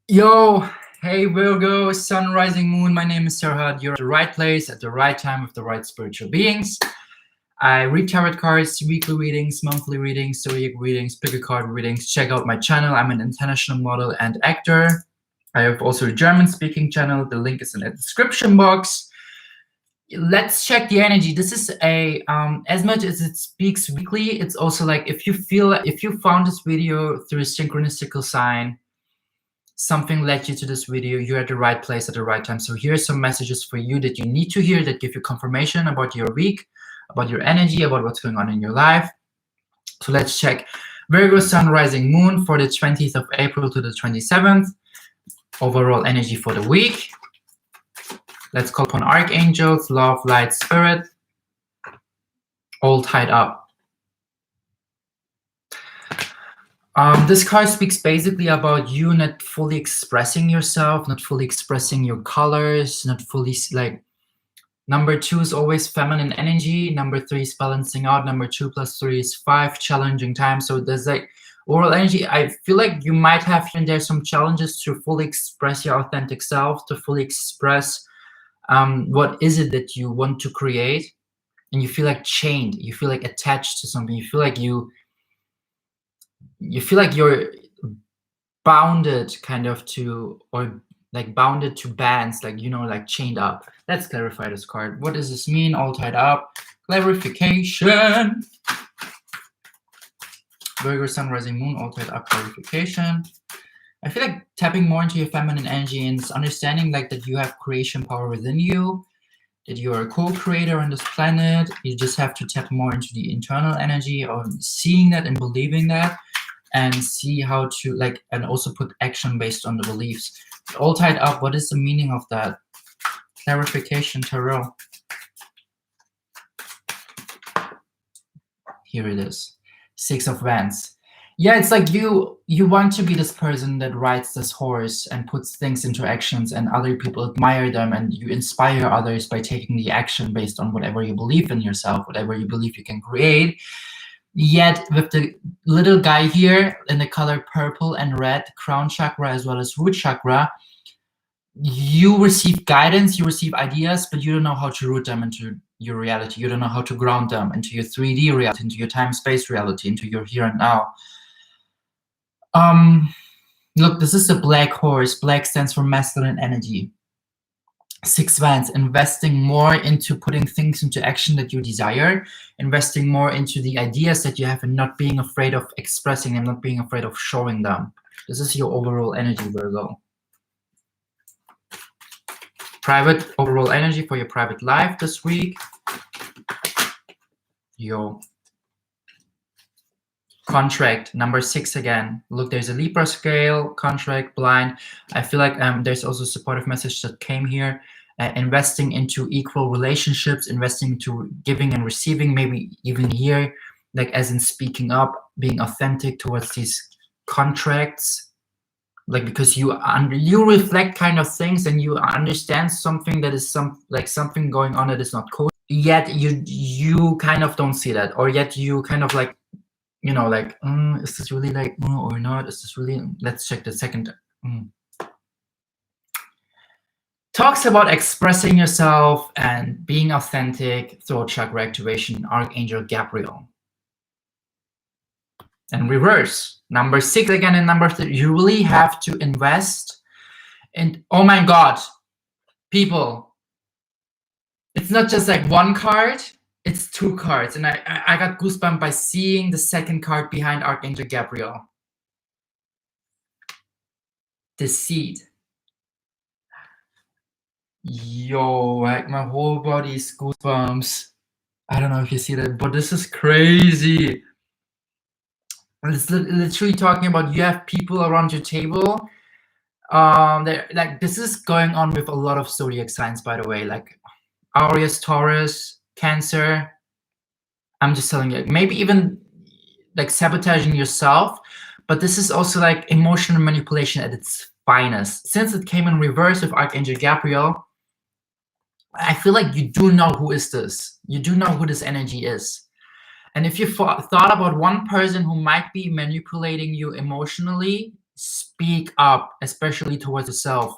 Yo, hey Virgo, Sun, Rising, Moon. My name is Serhat. You're at the right place at the right time with the right spiritual beings. I read tarot cards, weekly readings, monthly readings, zodiac readings, pick a card readings. Check out my channel. I'm an international model and actor. I have also a German-speaking channel. The link is in the description box. Let's check the energy. This is a as much as it speaks weekly, it's also like if you found this video through a synchronicical sign, something led you to this video, you're at the right place at the right time. So here's some messages for you that you need to hear that give you confirmation about your week, about your energy, about what's going on in your life. So let's check Virgo, Sun, Rising, Moon for the 20th of April to the 27th. Overall energy for the week. Let's call upon archangels, love, light, spirit, all tied up. This card speaks basically about you not fully expressing yourself, not fully expressing your colors, not fully like. Number 2 is always feminine energy. Number 3 is balancing out. Number 2 plus 3 is 5, challenging time. So there's like overall energy. I feel like you might have here and there some challenges to fully express your authentic self, to fully express what is it that you want to create, and you feel like chained. You feel like attached to something. You feel like you're bounded kind of to, or like bounded to bands, like, you know, like chained up. Let's clarify this card. What does this mean? All tied up. Clarification. Virgo, Sun, Rising, Moon, all tied up. Clarification. I feel like tapping more into your feminine energy and understanding like that you have creation power within you, that you are a co-creator on this planet. You just have to tap more into the internal energy of seeing that and believing that, and see how to like, and also put action based on the beliefs. All tied up, what is the meaning of that? Clarification, tarot. Here it is. 6 of Wands. Yeah, it's like you want to be this person that rides this horse and puts things into actions, and other people admire them, and you inspire others by taking the action based on whatever you believe in yourself, whatever you believe you can create. Yet with the little guy here in the color purple and red, crown chakra as well as root chakra, you receive guidance, you receive ideas, but you don't know how to root them into your reality. You don't know how to ground them into your 3D reality, into your time-space reality, into your here and now. Look, this is a black horse. Black stands for masculine energy. 6 Wands, investing more into putting things into action that you desire, investing more into the ideas that you have, and not being afraid of expressing them, not being afraid of showing them. This is your overall energy, Virgo. Private overall energy for your private life this week. Yo. Contract, number 6 again. Look, there's a Libra scale, contract, blind. I feel like there's also a supportive message that came here. Investing into equal relationships, investing into giving and receiving, maybe even here, like as in speaking up, being authentic towards these contracts. Like, because you reflect kind of things, and you understand something that is something going on that is not cool. Yet you kind of don't see that, or yet you kind of like, you know, like, is this really like, or not? Is this really? Let's check the second. Talks about expressing yourself and being authentic, throat chakra activation, Archangel Gabriel. And reverse, number 6 again, and number 3. You really have to invest in, oh my God, people, it's not just like one card, it's 2 cards. And I got goosebumps by seeing the second card behind Archangel Gabriel. The seed. Yo, like my whole body is goosebumps. I don't know if you see that, but this is crazy. It's literally talking about you have people around your table. They're like, this is going on with a lot of zodiac signs, by the way, like Aries, Taurus, Cancer. I'm just telling you, maybe even like sabotaging yourself, but this is also like emotional manipulation at its finest. Since it came in reverse with Archangel Gabriel, I feel like you do know who is this. You do know who this energy is. And if you thought about one person who might be manipulating you emotionally, Speak up, especially towards yourself.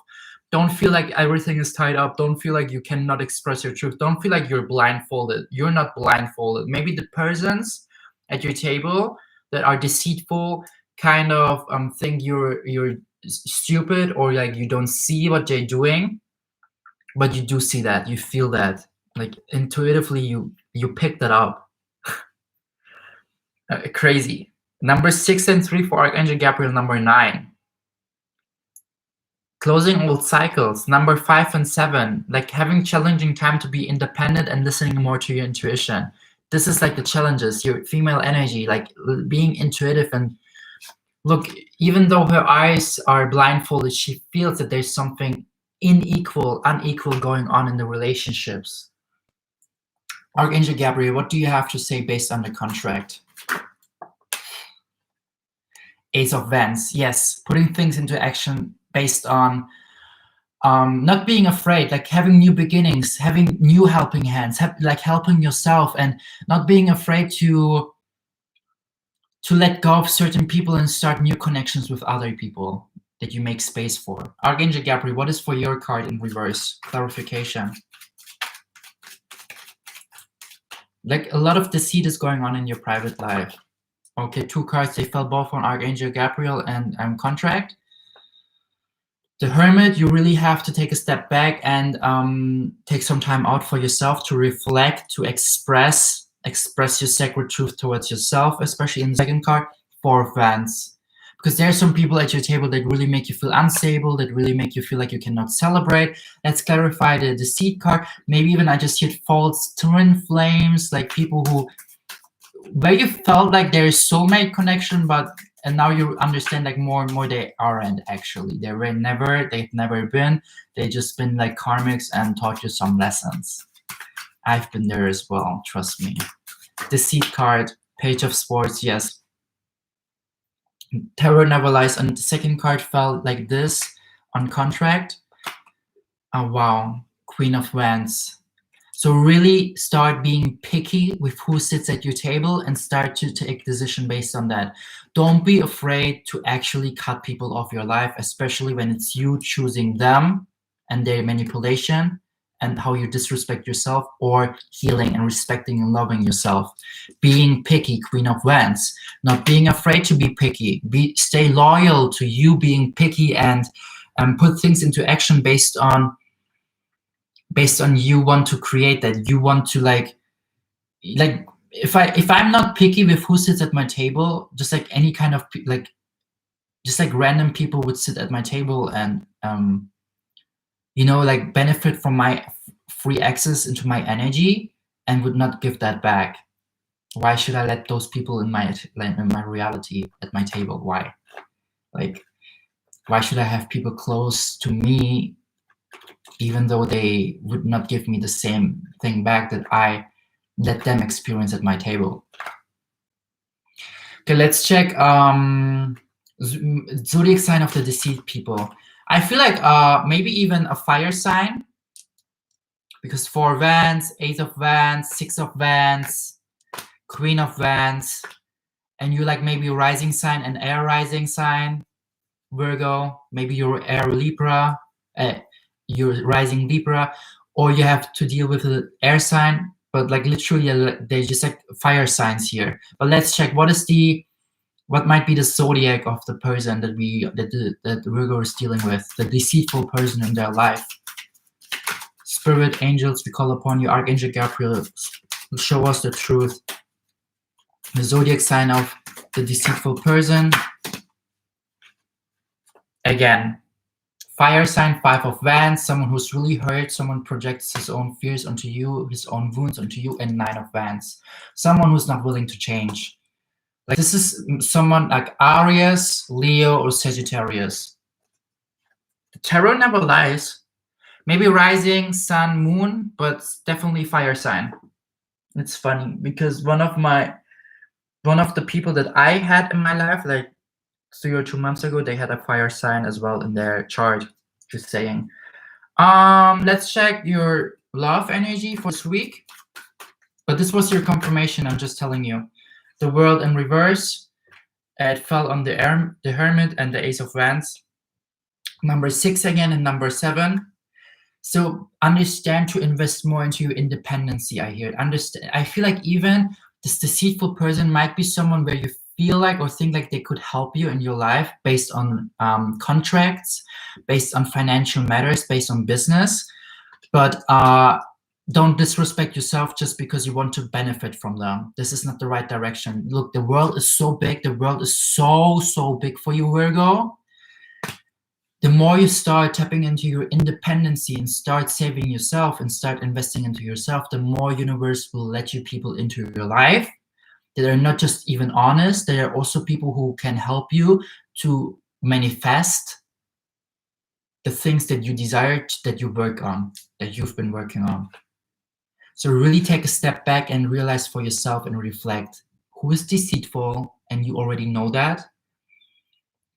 Don't feel like everything is tied up. Don't feel like you cannot express your truth. Don't feel like you're blindfolded. You're not blindfolded. Maybe the persons at your table that are deceitful kind of think you're stupid, or like you don't see what they're doing, but you do see that. You feel that, like intuitively you pick that up. Crazy. Number 6 and 3 for Archangel Gabriel. Number 9, closing old cycles. Number 5 and 7, like having challenging time to be independent and listening more to your intuition. This is like the challenges, your female energy, like being intuitive. And look, even though her eyes are blindfolded, she feels that there's something unequal going on in the relationships. Archangel Gabriel, what do you have to say based on the contract? Ace of Wands. Yes, putting things into action based on not being afraid, like having new beginnings, having new helping hands, like helping yourself, and not being afraid to let go of certain people and start new connections with other people that you make space for. Archangel Gabriel, what is for your card in reverse? Clarification. Like a lot of deceit is going on in your private life. Okay, 2 cards, they fell both on Archangel Gabriel and contract. The Hermit, you really have to take a step back and take some time out for yourself to reflect, to express your sacred truth towards yourself, especially in the second card. 4 of Wands. Because there are some people at your table that really make you feel unstable, that really make you feel like you cannot celebrate. Let's clarify the deceit card. Maybe even I just hit false twin flames, like people who, where you felt like there is soulmate connection, and now you understand like more and more they aren't actually. They've never been. They've just been like karmics and taught you some lessons. I've been there as well, trust me. Deceit card, Page of Swords, yes. Terror Never Lies, and the second card fell like this on contract. Oh wow, Queen of Wands. So really start being picky with who sits at your table and start to take decision based on that. Don't be afraid to actually cut people off your life, especially when it's you choosing them and their manipulation and how you disrespect yourself, or healing and respecting and loving yourself. Being picky, Queen of Wands. Not being afraid to be picky. Stay loyal to you being picky, and put things into action based on you want to create that. You want to like if I'm not picky with who sits at my table, just like any kind of just like random people would sit at my table and like benefit from my free access into my energy and would not give that back. Why should I let those people in my reality at my table? Why? Like, why should I have people close to me even though they would not give me the same thing back that I let them experience at my table? Okay, let's check zodiac sign of the deceit people. I feel like maybe even a fire sign, because 4 Wands, 8 of Wands, 6 of Wands, Queen of Wands, and you like maybe rising sign and air rising sign, Virgo, maybe you're air Libra, you're rising Libra, or you have to deal with the air sign, but like literally they're just like fire signs here. But let's check what might be the zodiac of the person that Virgo is dealing with, the deceitful person in their life. Spirit, angels, we call upon you. Archangel Gabriel, show us the truth. The zodiac sign of the deceitful person. Again, fire sign, 5 of Wands, someone who's really hurt, someone projects his own fears onto you, his own wounds onto you, and 9 of Wands, someone who's not willing to change. Like this is someone like Aries, Leo, or Sagittarius. The tarot never lies. Maybe rising, sun, moon, but definitely fire sign. It's funny because one of the people that I had in my life, like 3 or 2 months ago, they had a fire sign as well in their chart. Just saying. Let's check your love energy for this week. But this was your confirmation. I'm just telling you. The World in reverse. It fell on the Hermit and the Ace of Wands. Number 6 again and number 7. So understand to invest more into your independency. I hear it. Understand. I feel like even this deceitful person might be someone where you feel like or think like they could help you in your life based on contracts, based on financial matters, based on business. But don't disrespect yourself just because you want to benefit from them. This is not the right direction. Look, the world is so big. The world is so big for you, Virgo. The more you start tapping into your independency and start saving yourself and start investing into yourself, the more universe will let you people into your life that are not just even honest. There are also people who can help you to manifest the things that you desire, that you work on, that you've been working on. So really take a step back and realize for yourself and reflect who is deceitful, and you already know that.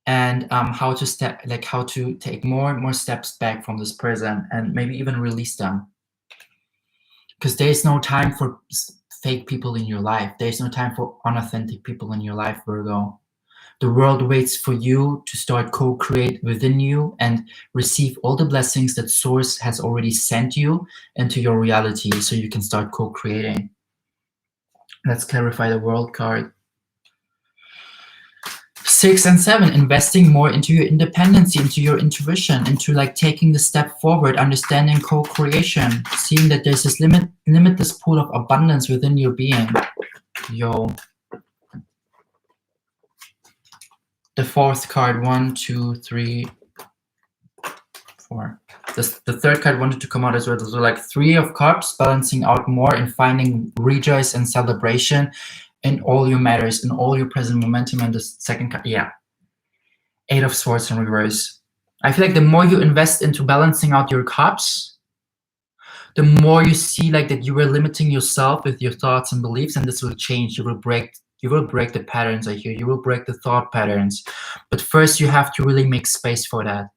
And how to take more and more steps back from this person and maybe even release them. Because there's no time for fake people in your life. There's no time for unauthentic people in your life, Virgo. The world waits for you to start co-create within you and receive all the blessings that Source has already sent you into your reality so you can start co-creating. Let's clarify the World card. 6 and 7, investing more into your independence, into your intuition, into like taking the step forward, understanding co-creation, seeing that there's this limitless pool of abundance within your being. Yo. The 4th card, 1, 2, 3, 4. The 3rd card wanted to come out as well. Those are like 3 of Cups, balancing out more and finding rejoice and celebration in all your matters, in all your present momentum. And the 2nd card, yeah, 8 of Swords in reverse. I feel like the more you invest into balancing out your cups, the more you see like that you were limiting yourself with your thoughts and beliefs, and this will change. You will break the patterns. I hear you will break the thought patterns, but first you have to really make space for that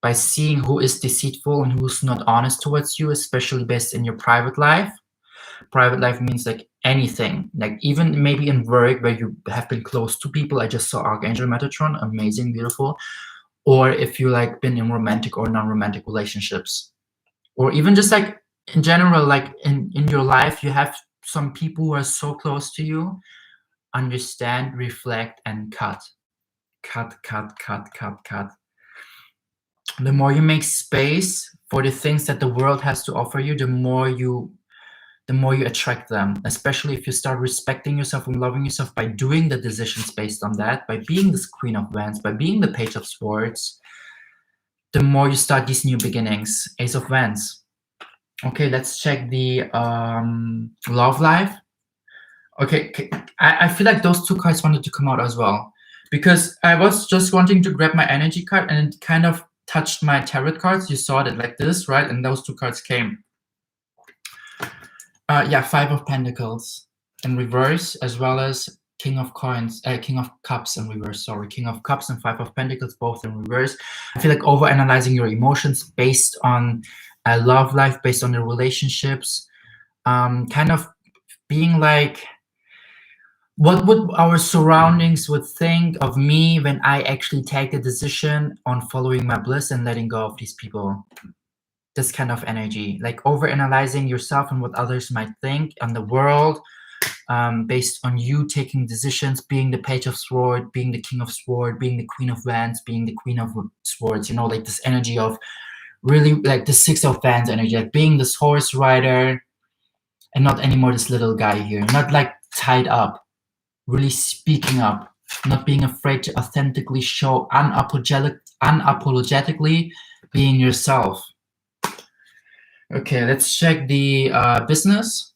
by seeing who is deceitful and who's not honest towards you, especially based in your private life. Private life means like anything, like even maybe in work where you have been close to people. I just saw Archangel Metatron, amazing, beautiful. Or if you like been in romantic or non-romantic relationships, or even just like in general, like in your life, you have some people who are so close to you. Understand, reflect, and cut. The more you make space for the things that the world has to offer you, the more you attract them, especially if you start respecting yourself and loving yourself by doing the decisions based on that, by being this Queen of Wands, by being the Page of Swords, the more you start these new beginnings. Ace of Wands. Okay, let's check the love life. Okay, I feel like those 2 cards wanted to come out as well, because I was just wanting to grab my energy card and it kind of touched my tarot cards. You saw that like this, right? And those 2 cards came. Yeah, 5 of Pentacles in reverse, as well as King of Cups in reverse. Sorry, King of Cups and 5 of Pentacles, both in reverse. I feel like overanalyzing your emotions based on a love life, based on the relationships, kind of being like, what would our surroundings would think of me when I actually take the decision on following my bliss and letting go of these people? This kind of energy, like overanalyzing yourself and what others might think and the world, based on you taking decisions, being the Page of Swords, being the King of Swords, being the Queen of Wands, being the Queen of Swords, you know, like this energy of really like the 6 of Wands energy, like being this horse rider and not anymore this little guy here, not like tied up, really speaking up, not being afraid to authentically show unapologetically being yourself. Okay, let's check the business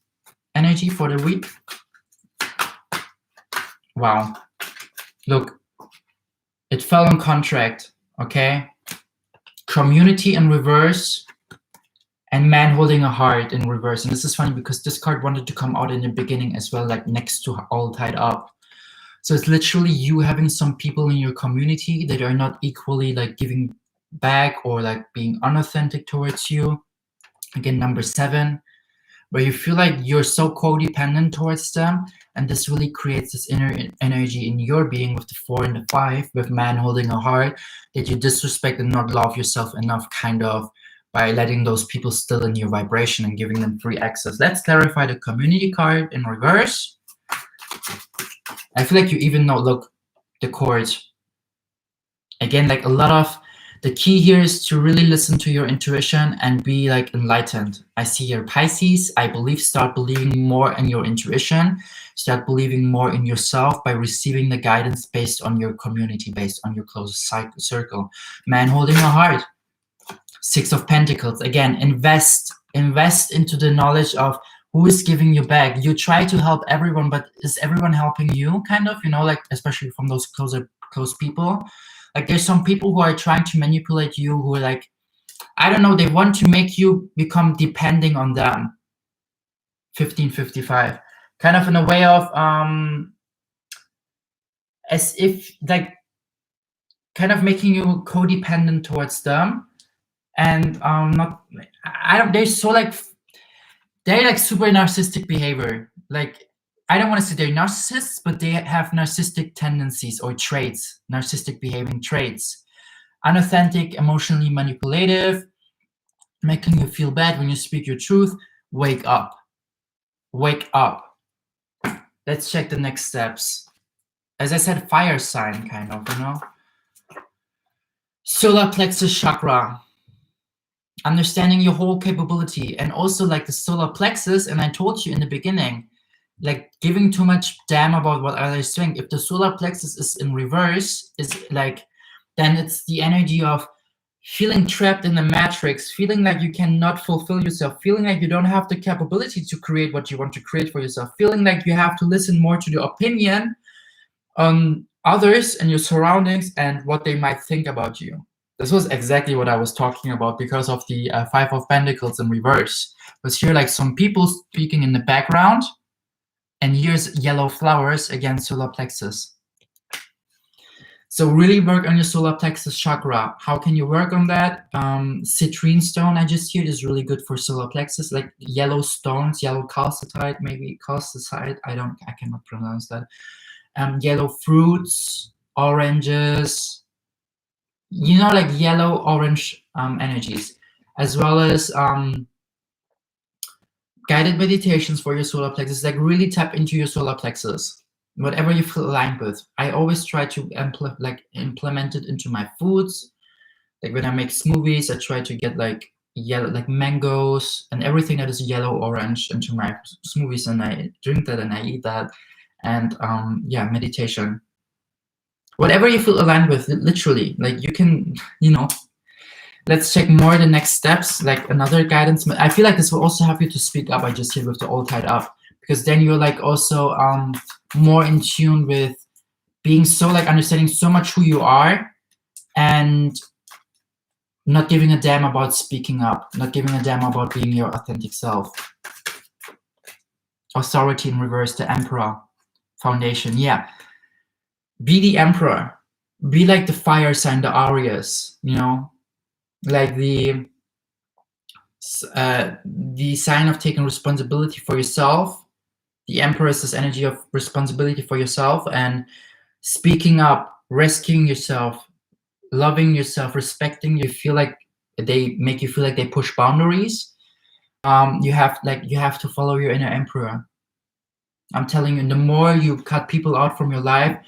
energy for the week. Wow. Look, it fell on contract, okay? Community in reverse and man holding a heart in reverse. And this is funny because this card wanted to come out in the beginning as well, like next to all tied up. So it's literally you having some people in your community that are not equally like giving back or like being unauthentic towards you. Again, number 7, where you feel like you're so codependent towards them, and this really creates this inner energy in your being with the 4 and the 5, with man holding a heart, that you disrespect and not love yourself enough, kind of, by letting those people still in your vibration and giving them free access. Let's clarify the community card in reverse. I feel like you even know, look, the chords. Again, like a lot of, the key here is to really listen to your intuition and be like enlightened. I see here Pisces. I believe start believing more in your intuition. Start believing more in yourself by receiving the guidance based on your community, based on your closest circle. Man holding a heart. 6 of Pentacles. Again, invest into the knowledge of who is giving you back. You try to help everyone, but is everyone helping you? Kind of, you know, like especially from those close people. Like there's some people who are trying to manipulate you, who are like, I don't know, they want to make you become depending on them. 1555. Kind of in a way of as if like kind of making you codependent towards them. And not, I don't, they're so like, they're like super narcissistic behavior. Like, I don't want to say they're narcissists, but they have narcissistic tendencies or traits, narcissistic behaving traits. Unauthentic, emotionally manipulative, making you feel bad when you speak your truth. Wake up. Wake up. Let's check the next steps. As I said, fire sign, kind of, you know? Solar plexus chakra. Understanding your whole capability, and also like the solar plexus, and I told you in the beginning, like giving too much damn about what others think. If the solar plexus is in reverse, is like, then it's the energy of feeling trapped in the matrix, feeling like you cannot fulfill yourself, feeling like you don't have the capability to create what you want to create for yourself, feeling like you have to listen more to the opinion on others and your surroundings and what they might think about you. This was exactly what I was talking about because of the 5 of Pentacles in reverse. Was here like some people speaking in the background, and here's yellow flowers, again, solar plexus. So really work on your solar plexus chakra. How can you work on that? Citrine stone, I just heard, is really good for solar plexus, like yellow stones, yellow calcite, maybe calcite, I cannot pronounce that. Yellow fruits, oranges, you know, like yellow orange energies, as well as guided meditations for your solar plexus. Like really tap into your solar plexus, whatever you feel aligned with. I always try to implement it into my foods. Like when I make smoothies, I try to get like yellow, like mangoes and everything that is yellow orange into my smoothies, and I drink that and I eat that. And yeah, meditation, whatever you feel aligned with, literally, like you can, you know. Let's check more the next steps, like another guidance. I feel like this will also help you to speak up. I just hear with the all tied up, because then you're like also more in tune with being so like understanding so much who you are and not giving a damn about speaking up, not giving a damn about being your authentic self. Authority in reverse, the Emperor. Foundation, yeah. Be the Emperor. Be like the fire sign, the Arias, you know, like the sign of taking responsibility for yourself. The Emperor is this energy of responsibility for yourself and speaking up, rescuing yourself, loving yourself, respecting. You feel like they make you feel like they push boundaries. You have to follow your inner Emperor. I'm telling you, the more you cut people out from your life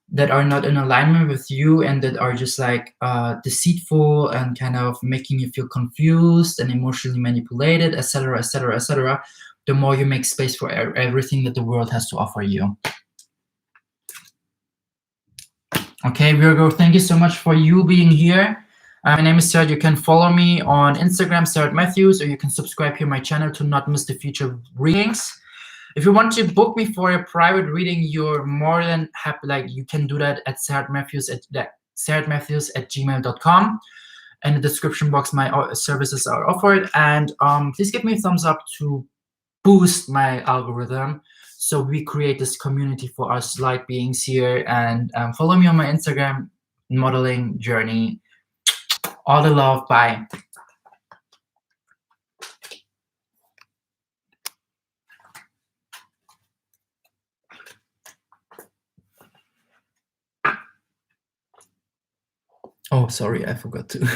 that are not in alignment with you and that are just like deceitful and kind of making you feel confused and emotionally manipulated, etc., etc., etc., the more you make space for everything that the world has to offer you. Okay, Virgo, thank you so much for you being here. My name is Serhat. You can follow me on Instagram, Serhat Matthews, or you can subscribe here to my channel to not miss the future readings. If you want to book me for a private reading, you're more than happy. Like you can do that at serhatmatthews@gmail.com. In the description box, my services are offered. And please give me a thumbs up to boost my algorithm, so we create this community for us light beings here. And follow me on my Instagram modeling journey. All the love. Bye. Oh, sorry, I forgot to